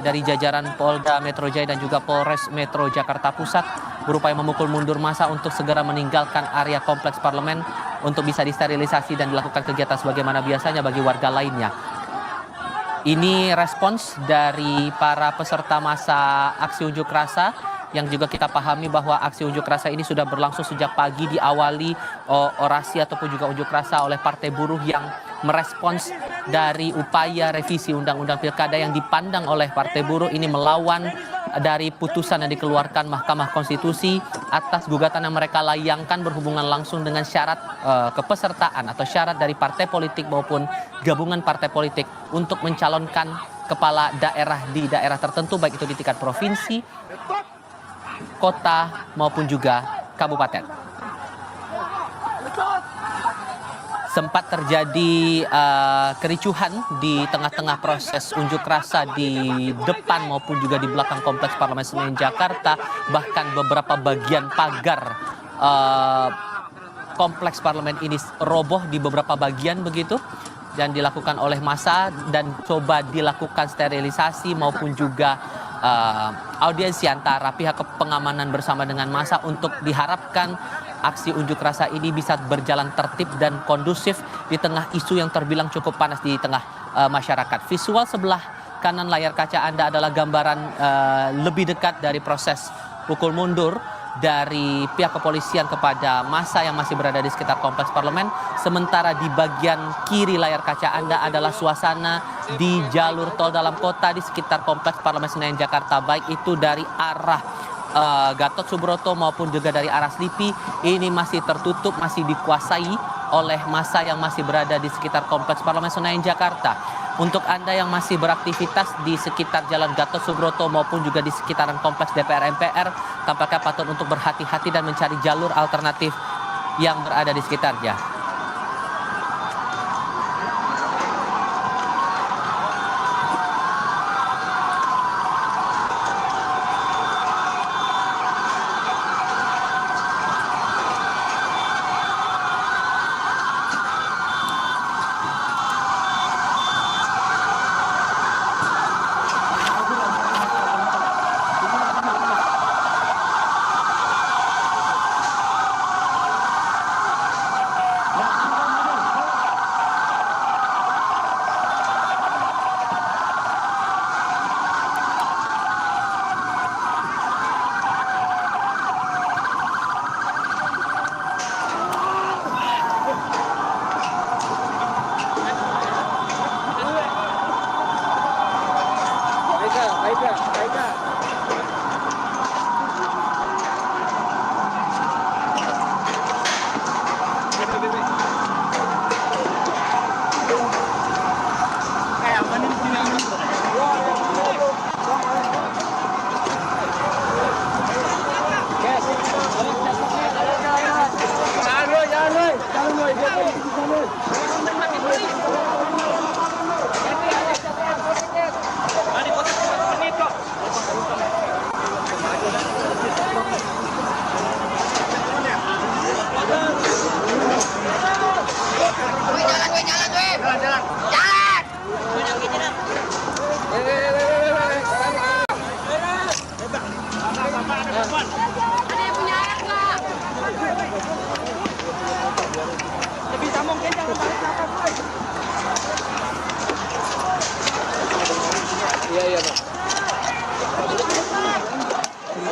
dari jajaran Polda Metro Jaya dan juga Polres Metro Jakarta Pusat berupaya memukul mundur massa untuk segera meninggalkan area kompleks parlemen untuk bisa disterilisasi dan dilakukan kegiatan sebagaimana biasanya bagi warga lainnya. Ini respons dari para peserta massa aksi unjuk rasa yang juga kita pahami bahwa aksi unjuk rasa ini sudah berlangsung sejak pagi, diawali orasi ataupun juga unjuk rasa oleh Partai Buruh yang merespons dari upaya revisi Undang-Undang Pilkada yang dipandang oleh Partai Buruh ini melawan dari putusan yang dikeluarkan Mahkamah Konstitusi atas gugatan yang mereka layangkan berhubungan langsung dengan syarat kepesertaan atau syarat dari partai politik maupun gabungan partai politik untuk mencalonkan kepala daerah di daerah tertentu, baik itu di tingkat provinsi, kota maupun juga kabupaten. Sempat terjadi kericuhan di tengah-tengah proses unjuk rasa di depan maupun juga di belakang kompleks Parlemen Senayan Jakarta. Bahkan beberapa bagian pagar kompleks parlemen ini roboh di beberapa bagian begitu, dan dilakukan oleh massa dan coba dilakukan sterilisasi maupun juga audiensi antara pihak pengamanan bersama dengan massa untuk diharapkan aksi unjuk rasa ini bisa berjalan tertib dan kondusif di tengah isu yang terbilang cukup panas di tengah masyarakat. Visual sebelah kanan layar kaca Anda adalah gambaran lebih dekat dari proses pukul mundur dari pihak kepolisian kepada massa yang masih berada di sekitar kompleks parlemen. Sementara di bagian kiri layar kaca Anda adalah suasana di jalur tol dalam kota di sekitar kompleks Parlemen Senayan Jakarta, baik itu dari arah Gatot Subroto maupun juga dari arah Slipi. Ini masih tertutup, masih dikuasai oleh massa yang masih berada di sekitar kompleks Parlemen Senayan Jakarta. Untuk Anda yang masih beraktivitas di sekitar Jalan Gatot Subroto maupun juga di sekitaran kompleks DPR MPR, tampaknya patut untuk berhati-hati dan mencari jalur alternatif yang berada di sekitarnya.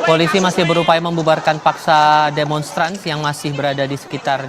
Polisi masih berupaya membubarkan paksa demonstran yang masih berada di sekitar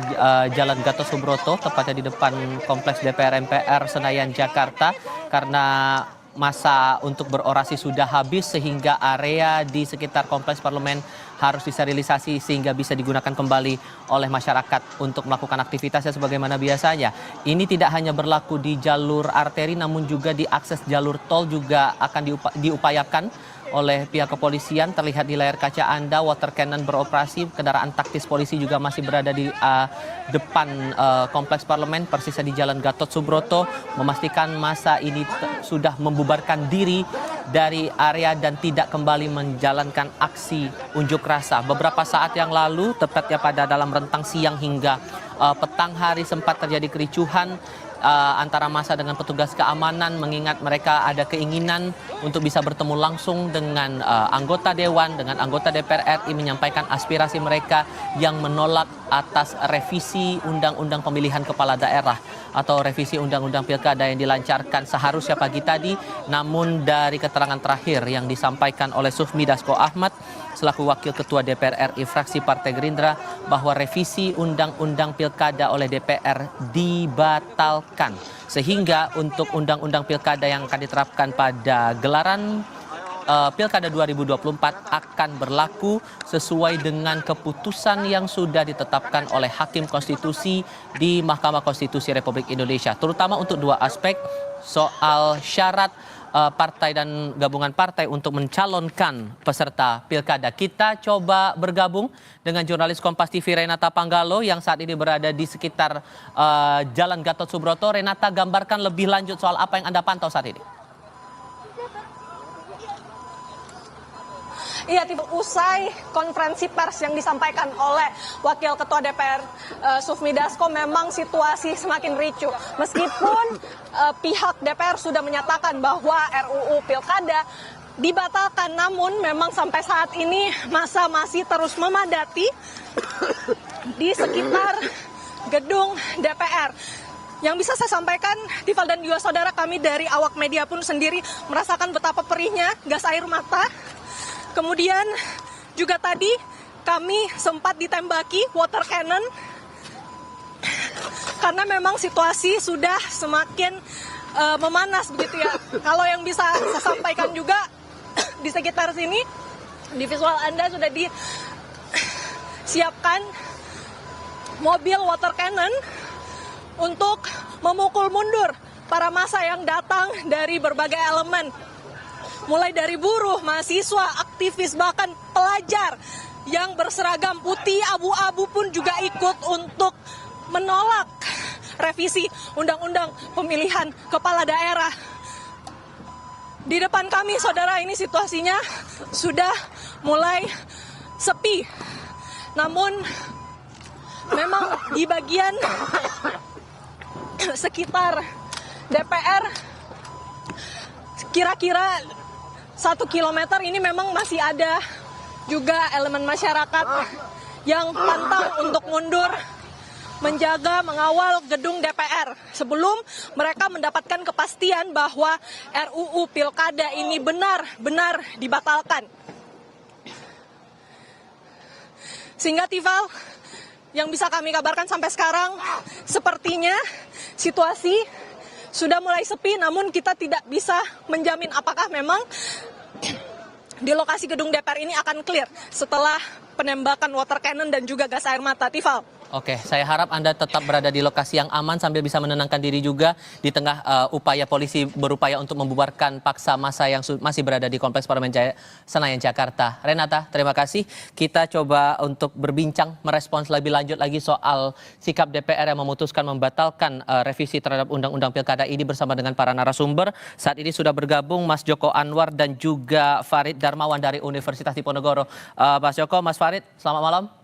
Jalan Gatot Subroto, tepatnya di depan kompleks DPR MPR Senayan Jakarta, karena masa untuk berorasi sudah habis sehingga area di sekitar kompleks parlemen harus disterilisasi sehingga bisa digunakan kembali oleh masyarakat untuk melakukan aktivitasnya sebagaimana biasanya. Ini tidak hanya berlaku di jalur arteri namun juga di akses jalur tol juga akan diupayakan oleh pihak kepolisian. Terlihat di layar kaca Anda water cannon beroperasi, kendaraan taktis polisi juga masih berada di depan kompleks parlemen persisnya di Jalan Gatot Subroto, memastikan masa ini sudah membubarkan diri dari area dan tidak kembali menjalankan aksi unjuk rasa. Beberapa saat yang lalu, tepatnya pada dalam rentang siang hingga petang hari, sempat terjadi kericuhan antara massa dengan petugas keamanan, mengingat mereka ada keinginan untuk bisa bertemu langsung dengan anggota Dewan, dengan anggota DPR RI, menyampaikan aspirasi mereka yang menolak atas revisi Undang-Undang Pemilihan Kepala Daerah atau revisi Undang-Undang Pilkada yang dilancarkan seharusnya pagi tadi. Namun dari keterangan terakhir yang disampaikan oleh Sufmi Dasko Ahmad selaku Wakil Ketua DPR RI fraksi Partai Gerindra, bahwa revisi Undang-Undang Pilkada oleh DPR dibatalkan. Sehingga untuk Undang-Undang Pilkada yang akan diterapkan pada gelaran Pilkada 2024 akan berlaku sesuai dengan keputusan yang sudah ditetapkan oleh Hakim Konstitusi di Mahkamah Konstitusi Republik Indonesia, terutama untuk dua aspek soal syarat partai dan gabungan partai untuk mencalonkan peserta pilkada. Kita coba bergabung dengan jurnalis Kompas TV Renata Panggalo yang saat ini berada di sekitar Jalan Gatot Subroto. Renata, gambarkan lebih lanjut soal apa yang Anda pantau saat ini. Iya, usai konferensi pers yang disampaikan oleh Wakil Ketua DPR Sufmi Dasko, memang situasi semakin ricuh. Meskipun pihak DPR sudah menyatakan bahwa RUU Pilkada dibatalkan, namun memang sampai saat ini massa masih terus memadati di sekitar gedung DPR. Yang bisa saya sampaikan, Tifal dan juga saudara, kami dari awak media pun sendiri merasakan betapa perihnya gas air mata. Kemudian juga tadi kami sempat ditembaki water cannon karena memang situasi sudah semakin memanas begitu ya. Kalau yang bisa saya sampaikan juga di sekitar sini, di visual Anda sudah disiapkan mobil water cannon untuk memukul mundur para massa yang datang dari berbagai elemen. Mulai dari buruh, mahasiswa, aktivis, bahkan pelajar yang berseragam putih abu-abu pun juga ikut untuk menolak revisi Undang-Undang Pemilihan Kepala Daerah. Di depan kami, saudara, ini situasinya sudah mulai sepi. Namun memang di bagian sekitar DPR kira-kira 1 kilometer ini memang masih ada juga elemen masyarakat yang pantang untuk mundur, menjaga, mengawal gedung DPR sebelum mereka mendapatkan kepastian bahwa RUU Pilkada ini benar-benar dibatalkan. Sehingga Tifal, yang bisa kami kabarkan sampai sekarang, sepertinya situasi sudah mulai sepi, namun kita tidak bisa menjamin apakah memang di lokasi gedung DPR ini akan clear setelah penembakan water cannon dan juga gas air mata. Tifal. Oke, saya harap Anda tetap berada di lokasi yang aman sambil bisa menenangkan diri juga di tengah upaya polisi berupaya untuk membubarkan paksa massa yang masih berada di Kompleks Parlemen Senayan, Jakarta. Renata, terima kasih. Kita coba untuk berbincang, merespons lebih lanjut lagi soal sikap DPR yang memutuskan membatalkan revisi terhadap Undang-Undang Pilkada ini bersama dengan para narasumber. Saat ini sudah bergabung Mas Joko Anwar dan juga Farid Darmawan dari Universitas Diponegoro. Mas Joko, Mas Farid, selamat malam.